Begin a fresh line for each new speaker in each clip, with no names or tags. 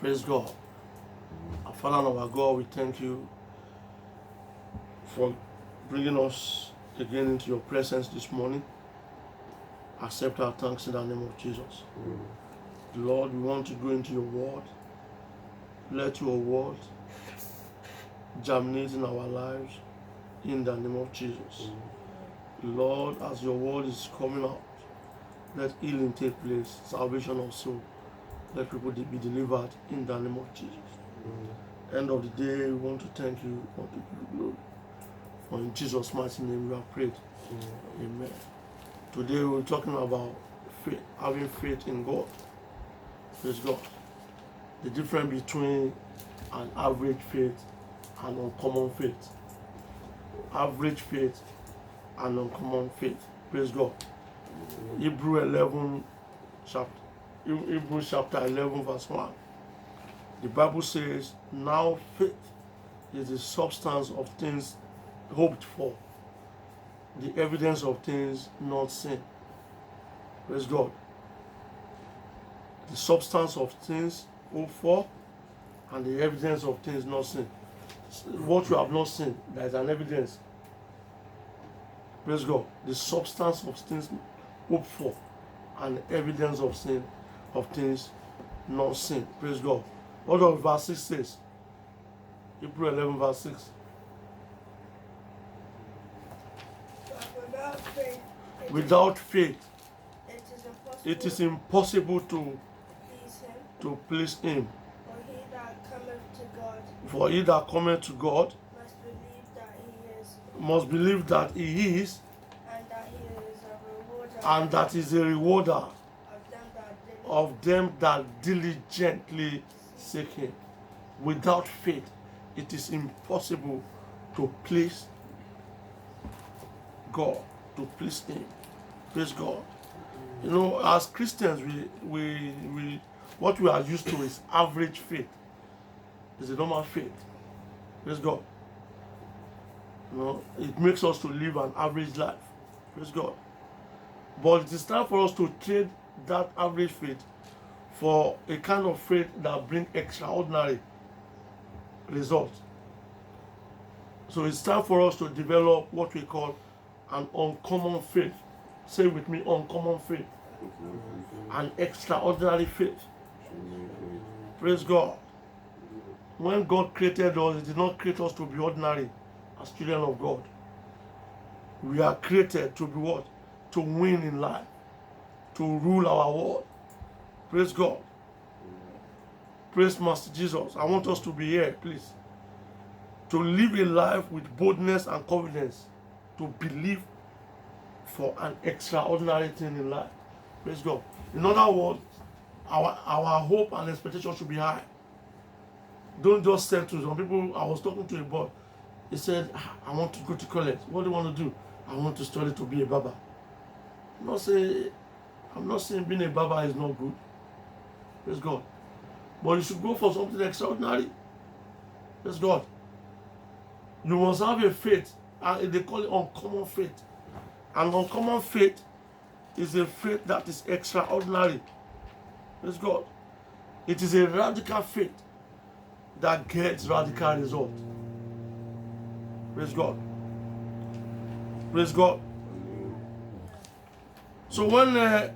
Praise God. Our Father and our God, we thank you for bringing us again into your presence this morning. Accept our thanks in the name of Jesus. Lord, we want to go into your word. Let your word germinate in our lives in the name of Jesus. Lord, as your word is coming out, let healing take place, salvation of soul. Let people be delivered in the name of Jesus. End of the day, we want to thank you, want to give you glory. For in Jesus' mighty name we have prayed. Amen. Today we're talking about faith, having faith in God. Praise God. The difference between an average faith and uncommon faith. Average faith and uncommon faith. Praise God. Hebrews chapter 11 verse 1. The Bible says, now faith is the substance of things hoped for, the evidence of things not seen. Praise God. The substance of things hoped for and the evidence of things not seen. What you have not seen, there is an evidence. Praise God. The substance of things hoped for and the evidence of things not seen. Praise God. What does verse 6 says? Hebrews 11 verse 6. Without faith, it is impossible to please him. For he that cometh to God must believe that he is, and that he is a rewarder of them that diligently seek him. Without faith, it is impossible to please God, to please him. Praise God. You know, as Christians, we what we are used to is average faith. It's a normal faith. Praise God. You know, it makes us to live an average life. Praise God. But it is time for us to trade that average faith for a kind of faith that brings extraordinary results. So it's time for us to develop what we call an uncommon faith. Say with me, uncommon faith. An extraordinary faith. Praise God. When God created us, He did not create us to be ordinary as children of God. We are created to be what? To win in life. To rule our world. Praise God. Praise Master Jesus. I want us to be here, please. To live a life with boldness and confidence. To believe for an extraordinary thing in life. Praise God. In other words, our hope and expectation should be high. Don't just settle. Some people, I was talking to a boy. He said, I want to go to college. What do you want to do? I want to study to be a barber. I'm not saying being a barber is not good. Praise God. But you should go for something extraordinary. Praise God. You must have a faith. And they call it uncommon faith. And uncommon faith is a faith that is extraordinary. Praise God. It is a radical faith that gets radical results. Praise God. Praise God. So when you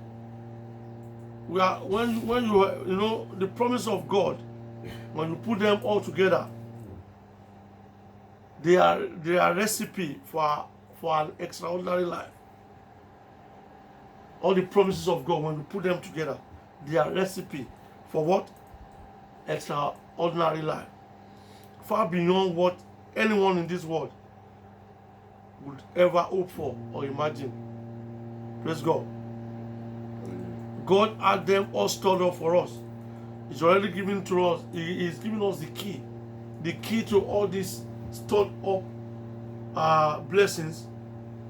know the promise of God, when you put them all together, they are recipe for an extraordinary life. All the promises of God, when you put them together, they are recipe for what? Extraordinary life. Far beyond what anyone in this world would ever hope for or imagine. Praise God. God had them all stored up for us. He's already given to us. He is giving us the key. The key to all these stored up blessings.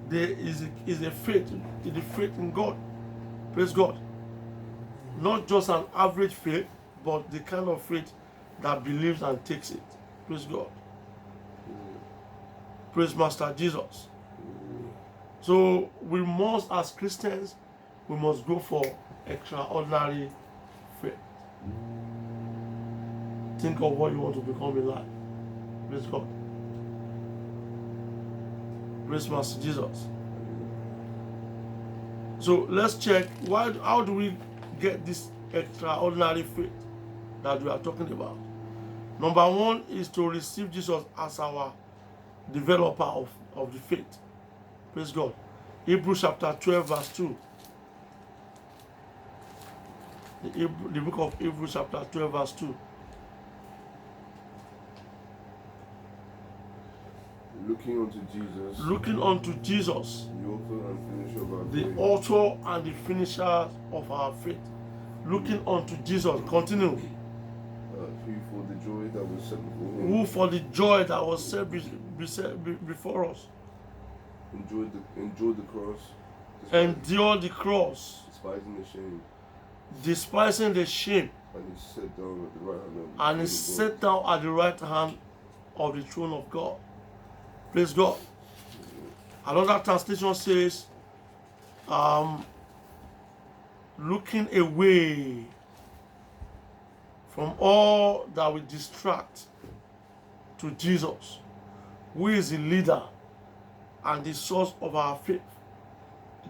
There is a faith. Is the faith in God. Praise God. Not just an average faith, but the kind of faith that believes and takes it. Praise God. Praise Master Jesus. So we must, as Christians, we must go for extraordinary faith. think of what you want to become in life. Praise God. Praise Master Jesus. So let's check how do we get this extraordinary faith that we are talking about. Number one is to receive Jesus as our developer of the faith. Praise God. Hebrews chapter 12 verse 2. The book of Hebrews chapter 12 verse 2.
Looking unto Jesus.
Looking unto Jesus.
The author and
The author and
finisher of our faith.
the finisher of our faith. Looking unto Jesus. Continue.
Who for the joy that was set before him.
Who for the joy that was set before us.
Endured the cross.
Endured the cross.
Despising the shame.
Despising the shame.
And he sat down at the right hand of
And he sat down at the right hand of the throne of God. Praise God. Another translation says, looking away from all that will distract to Jesus, who is the leader and the source of our faith,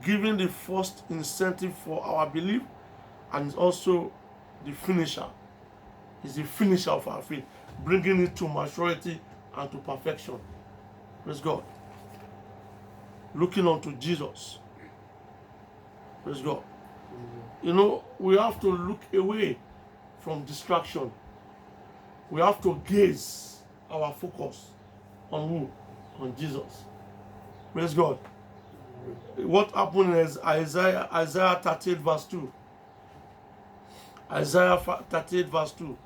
giving the first incentive for our belief, and is also the finisher. Is the finisher of our faith, bringing it to maturity and to perfection. Praise God. Looking unto Jesus. Praise God. You know, we have to look away from distraction. We have to gaze our focus on who? On Jesus. Praise God. What happened is Isaiah 38 verse 2. Isaiah 38 verse 2.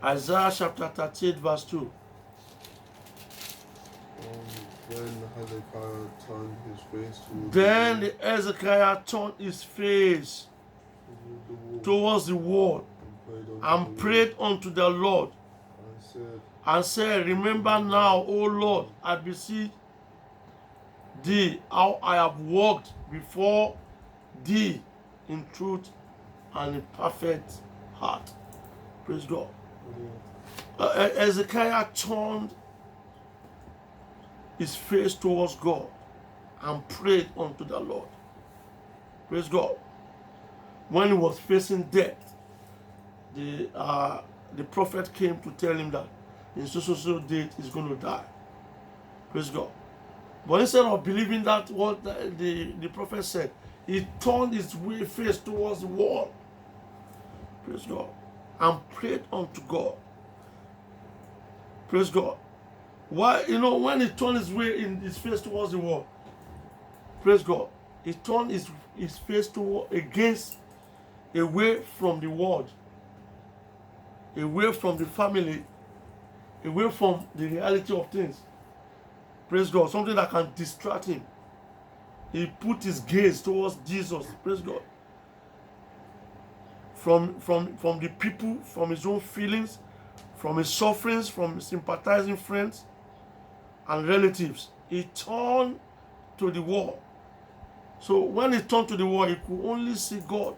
Isaiah chapter 38 verse 2. Then Hezekiah turned his face towards the wall and prayed unto the Lord and said, remember now, O Lord, I beseech thee, how I have walked before thee in truth and in perfect heart. Praise God. Hezekiah turned his face towards God and prayed unto the Lord. Praise God. When he was facing death, the prophet came to tell him that in so date he's going to die. Praise God. But instead of believing that what the prophet said, he turned his face towards the wall. Praise God. And prayed unto God. Praise God. Why? You know, when he turned his face towards the wall, praise God, he turned his face away from the world, away from the family, away from the reality of things. Praise God. Something that can distract him. He put his gaze towards Jesus. Praise God. From the people, from his own feelings, from his sufferings, from his sympathizing friends and relatives. He turned to the wall. So when he turned to the wall, he could only see God,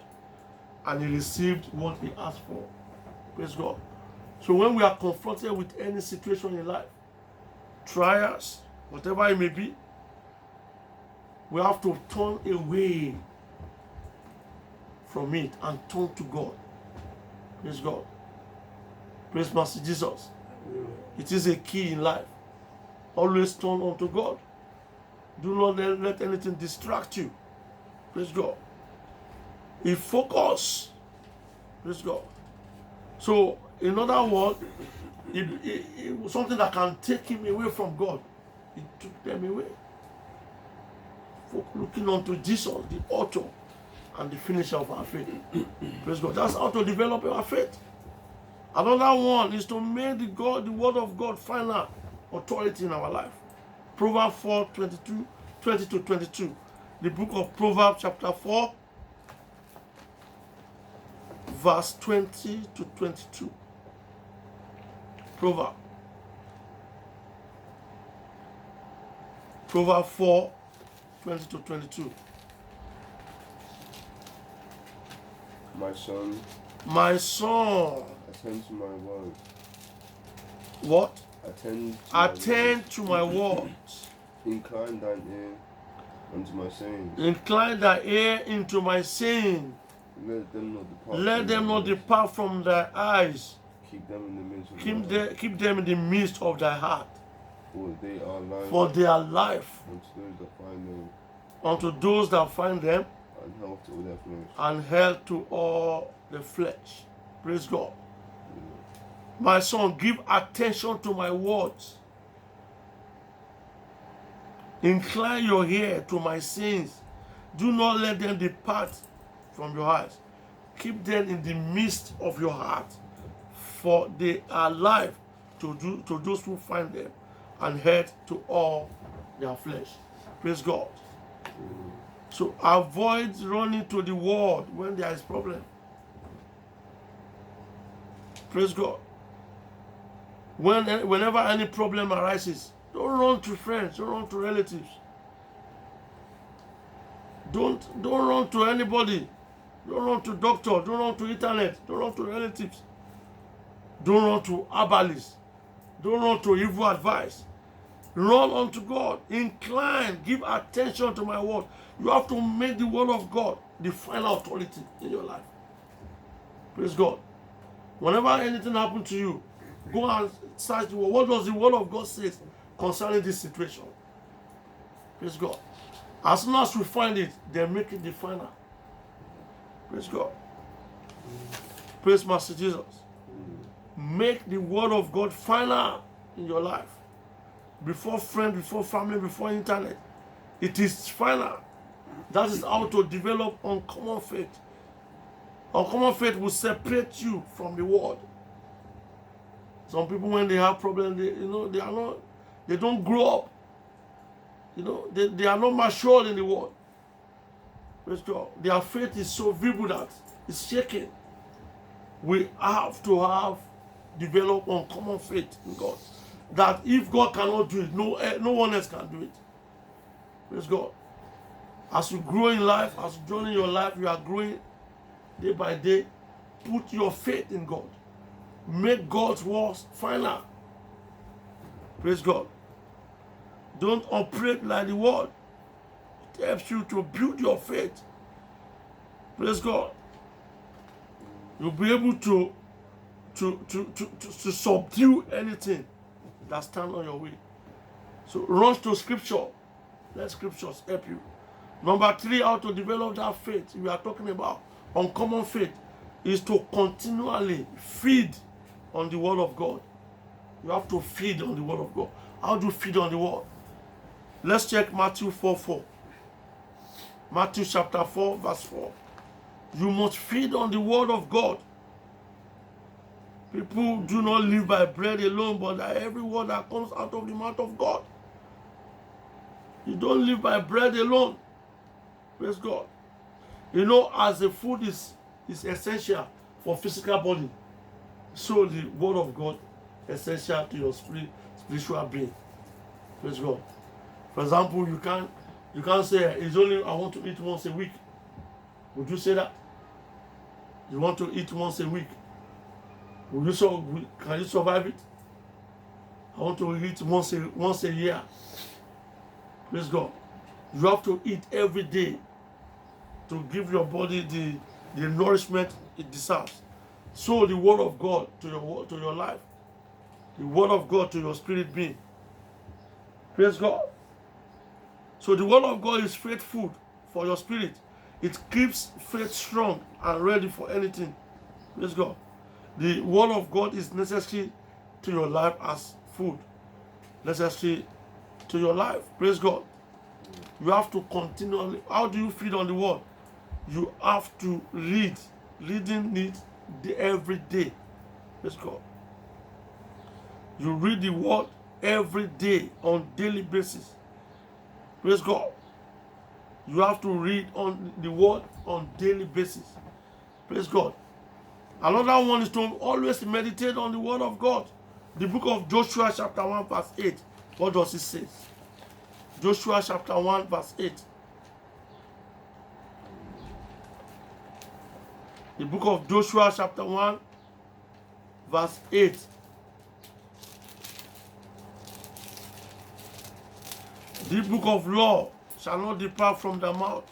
and he received what he asked for. Praise God. So when we are confronted with any situation in life, trials, whatever it may be, we have to turn away from it and turn to God. Praise God. Praise Master Jesus. It is a key in life. Always turn unto God. Do not let anything distract you. Praise God. He focus. Praise God. So, in other words, it was something that can take him away from God. He took them away. Looking unto Jesus, the author and the finisher of our faith. Praise God. That's how to develop our faith. Another one is to make the word of God final authority in our life. Proverbs 4, 20-22. The book of Proverbs chapter 4, verse 20-22. Proverbs 4, 20-22.
My son,
My son,
attend to my words.
what?
Attend to my
Attend to my
words.
words.
Incline thine ear unto my sayings.
Incline thy ear into my saying.
Let them not depart.
Let
from
them
thy
not
lips.
depart from thy eyes.
Keep them in the midst of thy heart.
Keep them in the midst of thy heart.
For they are life
For they are life
unto those that find them,
unto those that find them,
and health to all their flesh.
and health to all the flesh. Praise God. My son, give attention to my words. Incline your ear to my sayings. Do not let them depart from your eyes. Keep them in the midst of your heart, for they are life to those who find them, and health to all their flesh. Praise God. So avoid running to the world when there is problem. Praise God. Whenever any problem arises, don't run to friends, don't run to relatives. Don't run to anybody. Don't run to doctor, don't run to internet, don't run to relatives. Don't run to herbalists. Don't run to evil advice. Run unto God. Incline, give attention to my word. You have to make the word of God the final authority in your life. Praise God. Whenever anything happens to you, go and search the word. What does the word of God say concerning this situation? Praise God. As soon as we find it, then make it the final. Praise God. Praise Master Jesus. Make the word of God final in your life. Before friends, before family, before internet. It is final. That is how to develop uncommon faith. Uncommon faith will separate you from the world. Some people, when they have problems, they don't grow up. They are not matured in the world. Praise God. Their faith is so vivid that it's shaking. We have to develop uncommon faith in God. That if God cannot do it, no one else can do it. Praise God. As you grow in life, as you journey in your life, you are growing day by day. Put your faith in God. Make God's words final. Praise God. Don't operate like the world. It helps you to build your faith. Praise God. You'll be able to subdue anything that stands on your way. So run to scripture. Let scriptures help you. Number 3, how to develop that faith we are talking about, uncommon faith, is to continually feed on the word of God. You have to feed on the word of God. How do you feed on the word? Let's check Matthew 4:4. Matthew chapter 4, verse 4. You must feed on the word of God. People do not live by bread alone, but by every word that comes out of the mouth of God. You don't live by bread alone. Praise God. As the food is essential for physical body, so the word of God is essential to your spiritual being. Praise God. For example, you can't say it's only I want to eat once a week. Would you say that? You want to eat once a week? Can you survive it? I want to eat once a year. Praise God. You have to eat every day to give your body the nourishment it deserves. So the word of God to your life, the word of God to your spirit being. Praise God. So the word of God is faith food for your spirit. It keeps faith strong and ready for anything. Praise God. The word of God is necessary to your life as food. Necessary to your life. Praise God. You have to continually. How do you feed on the word? You have to read. Reading needs every day. Praise God. You read the word every day on daily basis. Praise God. You have to read on the word on daily basis. Praise God. Another one is to always meditate on the word of God. The book of Joshua chapter 1 verse 8. What does it say? Joshua chapter 1 verse 8. The book of Joshua chapter 1 verse 8. The book of law shall not depart from the mouth,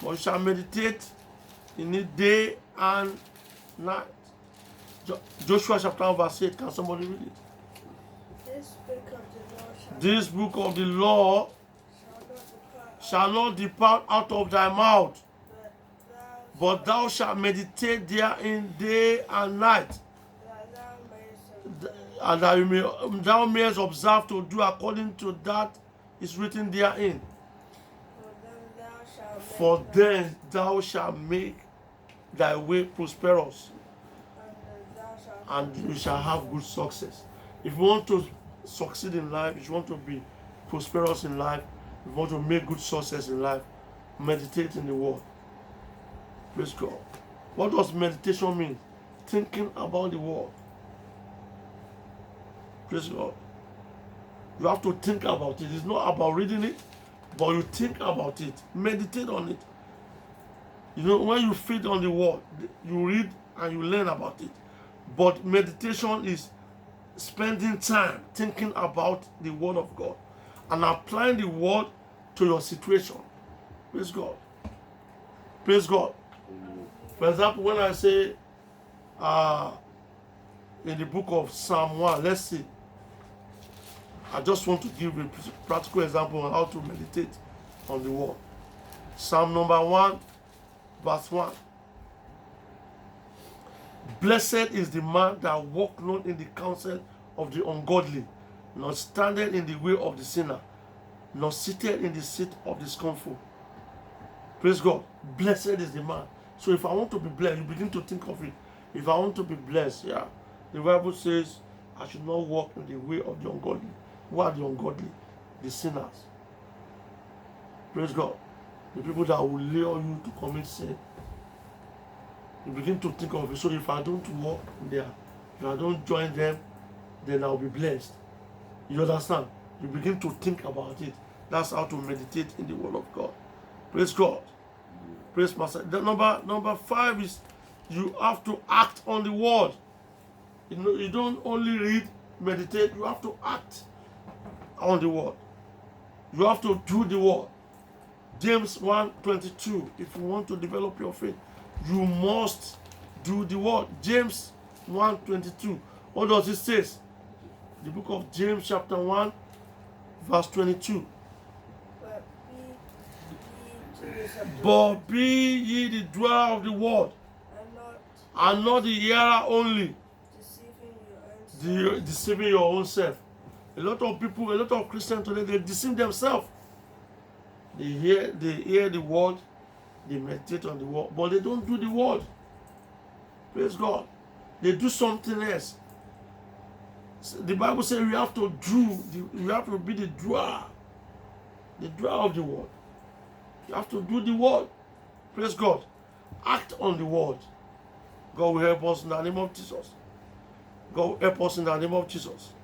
but you shall meditate in it day and night. Joshua chapter 1 verse 8. Can somebody read it?
This book of the law
Shall not depart out of thy mouth,
but
but thou shalt meditate therein day and night,
that thou mayest
and that thou mayest observe to do according to that is written therein. For then thou shalt make thy way prosperous, and you shall have good success. If you want to succeed in life, if you want to be prosperous in life, if you want to make good success in life, meditate in the word. Praise God. What does meditation mean? Thinking about the word. Praise God. You have to think about it. It's not about reading it, but you think about it. Meditate on it. You know, when you feed on the word, you read and you learn about it. But meditation is spending time thinking about the word of God and applying the word to your situation. Praise God. Praise God. For example, when I say in the book of Psalm 1, let's see. I just want to give a practical example on how to meditate on the word. Psalm number 1, verse 1. Blessed is the man that walk not in the counsel of the ungodly, nor standeth in the way of the sinner, nor sitteth in the seat of the scornful. Praise God. Blessed is the man. So if I want to be blessed, you begin to think of it. If I want to be blessed, yeah, the Bible says I should not walk in the way of the ungodly. Who are the ungodly? The sinners. Praise God. The people that will lure you to commit sin. You begin to think of it. So if I don't walk there, if I don't join them, then I'll be blessed. You understand? You begin to think about it. That's how to meditate in the word of God. Praise God. Praise Master. The number 5 is you have to act on the word. You know, you don't only read, meditate, you have to act on the word. You have to do the word. James 1:22. If you want to develop your faith, you must do the word. James 1:22. What does it say? The book of James chapter 1 verse 22. But be ye the doer of the word, and not the hearer only, deceiving your own self. A lot of people, a lot of Christians today, they deceive themselves. They hear the word, they meditate on the word, but they don't do the word. Praise God. They do something else. The Bible says we have to be the doer of the word. You have to do the word. Praise God. Act on the word. God will help us in the name of Jesus. God will help us in the name of Jesus.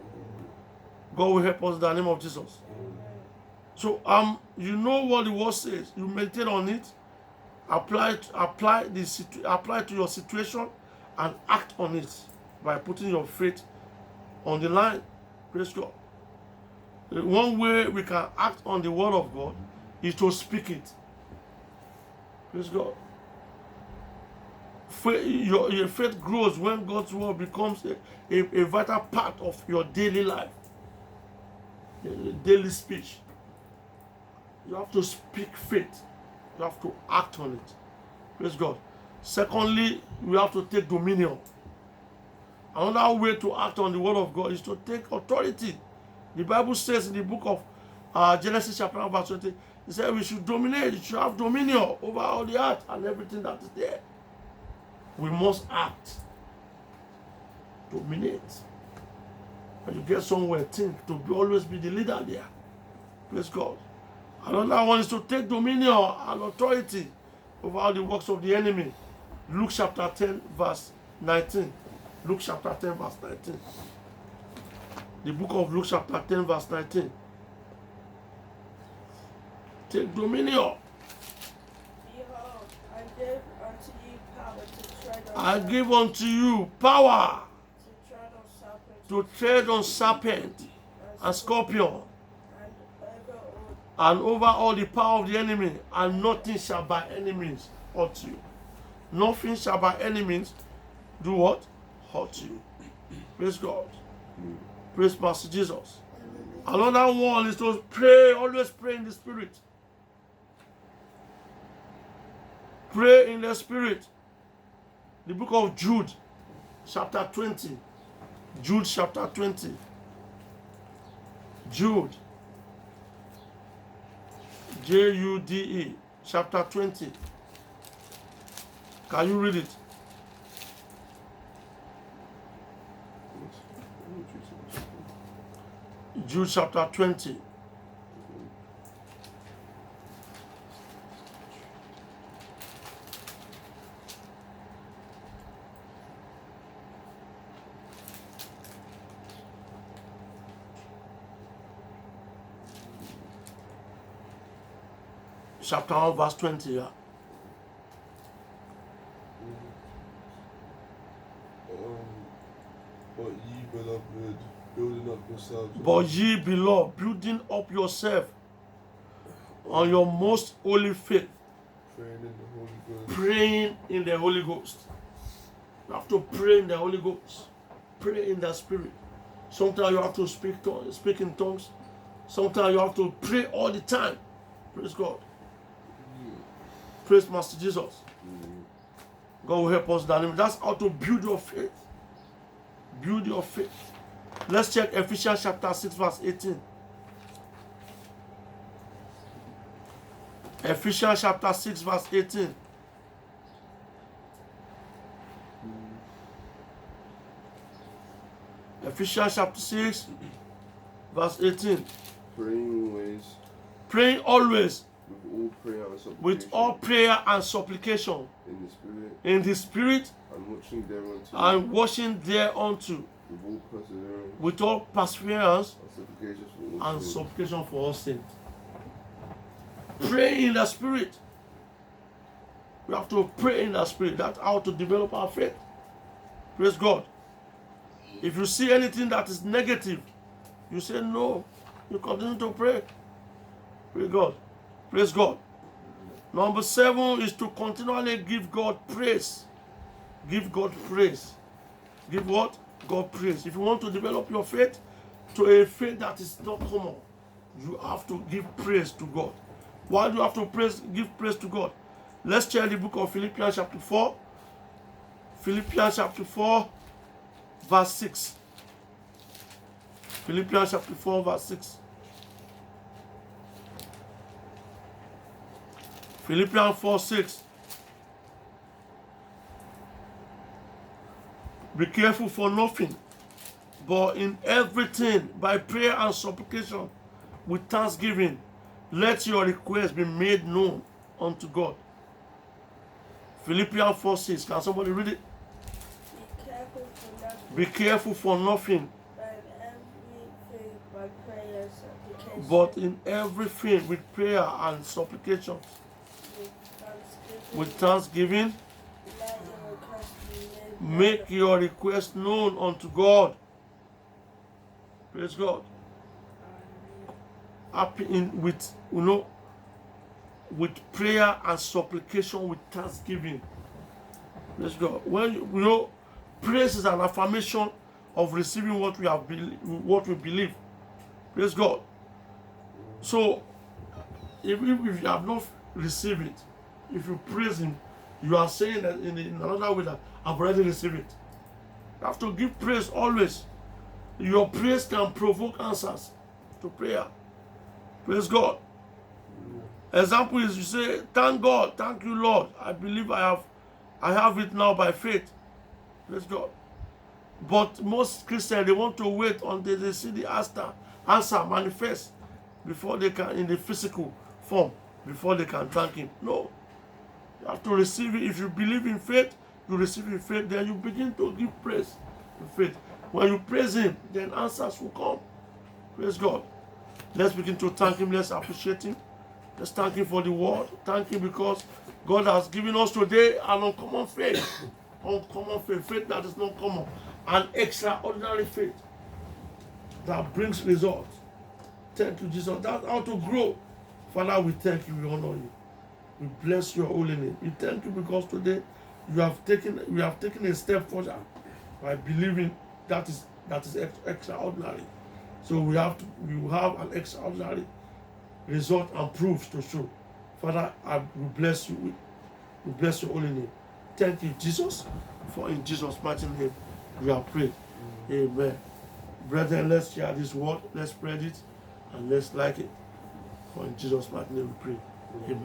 God will help us in the name of Jesus. So you know what the word says. You meditate on it, apply to your situation, and act on it by putting your faith on the line. Praise God. One way we can act on the word of God is to speak it. Praise God. Your faith grows when God's word becomes a vital part of your daily life, daily speech. You have to speak faith. You have to act on it. Praise God. Secondly, we have to take dominion. Another way to act on the word of God is to take authority. The Bible says in the book of Genesis chapter 1 verse 20, it says we should dominate, we should have dominion over all the earth and everything that is there. We must act. Dominate. When you get somewhere, think to always be the leader there. Praise God. Another one is to take dominion and authority over all the works of the enemy. Luke chapter 10 verse 19. Luke chapter 10 verse 19. The book of Luke chapter 10 verse 19. Take dominion.
Behold, I give unto you power to tread
I give unto you power
to tread on serpents
to tread on serpent and scorpion,
and over all
and over all the power of the enemy, and nothing shall by enemies hurt you. Nothing shall by enemies do what? Hurt you. Praise God. Praise Master Jesus. Another one is to pray, always pray in the Spirit. Pray in the Spirit. The book of Jude, chapter 20. Jude chapter 20. Jude. Jude, chapter 20. Can you read it? Jude chapter 20. Chapter 1, verse 20. Yeah.
But ye beloved, building up yourselves.
But ye beloved, building up yourself on your most holy faith,
Praying in the Holy Ghost.
praying in the Holy Ghost. You have to pray in the Holy Ghost. Pray in the Spirit. Sometimes you have to speak in tongues. Sometimes you have to pray all the time. Praise God. Praise Master Jesus. God will help us that. That's how to build your faith. Build your faith. Let's check Ephesians chapter 6 verse 18. Ephesians chapter 6 verse 18. Ephesians chapter 6 verse 18.
Praying always
Praying always
with all prayer and supplication
with all prayer and supplication
in the Spirit,
in the Spirit,
and watching thereunto
and watching thereunto
with all perseverance
with all perseverance
and supplication for all
and
saints.
supplication for all sin. Pray in the Spirit. We have to pray in the Spirit. That's how to develop our faith. Praise God. If you see anything that is negative, you say no. You continue to pray. Praise God. Praise God. Number 7 is to continually give God praise. Give God praise. Give what? God praise. If you want to develop your faith to a faith that is not common, you have to give praise to God. Why do you have to give praise to God? Let's check the book of Philippians chapter 4. Philippians chapter 4, verse 6. Philippians chapter 4, verse 6. Philippians 4, 6. Be careful for nothing, but in everything, by prayer and supplication, with thanksgiving, let your requests be made known unto God. Philippians 4, 6. Can somebody read it?
Be careful for nothing,
Be careful for nothing,
but in everything by prayer and supplication.
but in everything with prayer and supplication, with thanksgiving,
let your request be made
make your request known unto God. Praise God. Happy in with with prayer and supplication with thanksgiving. Praise God. When praise is an affirmation of receiving what we believe. Praise God. So even if you have not received it, if you praise Him, you are saying that in another way that I've already received it. You have to give praise always. Your praise can provoke answers to prayer. Praise God. Example is you say, thank God, thank you, Lord. I believe I have it now by faith. Praise God. But most Christians, they want to wait until they see the answer manifest before they can, in the physical form, before they can thank Him. No. You have to receive it. If you believe in faith, you receive in faith, then you begin to give praise in faith. When you praise Him, then answers will come. Praise God. Let's begin to thank Him. Let's appreciate Him. Let's thank Him for the word. Thank Him because God has given us today an uncommon faith. uncommon faith, faith that is not common, an extraordinary faith that brings results. Thank you, Jesus. That's how to grow. Father, we thank you, we honor you. We bless your holy name. We thank you because today we have taken a step further by believing that is extraordinary. So we will have an extraordinary result and proofs to show. Father, we bless you. We bless your holy name. Thank you, Jesus, for in Jesus' mighty name we have prayed. Amen. Brethren, let's share this word, let's spread it, and let's like it. For in Jesus' mighty name we pray. Amen.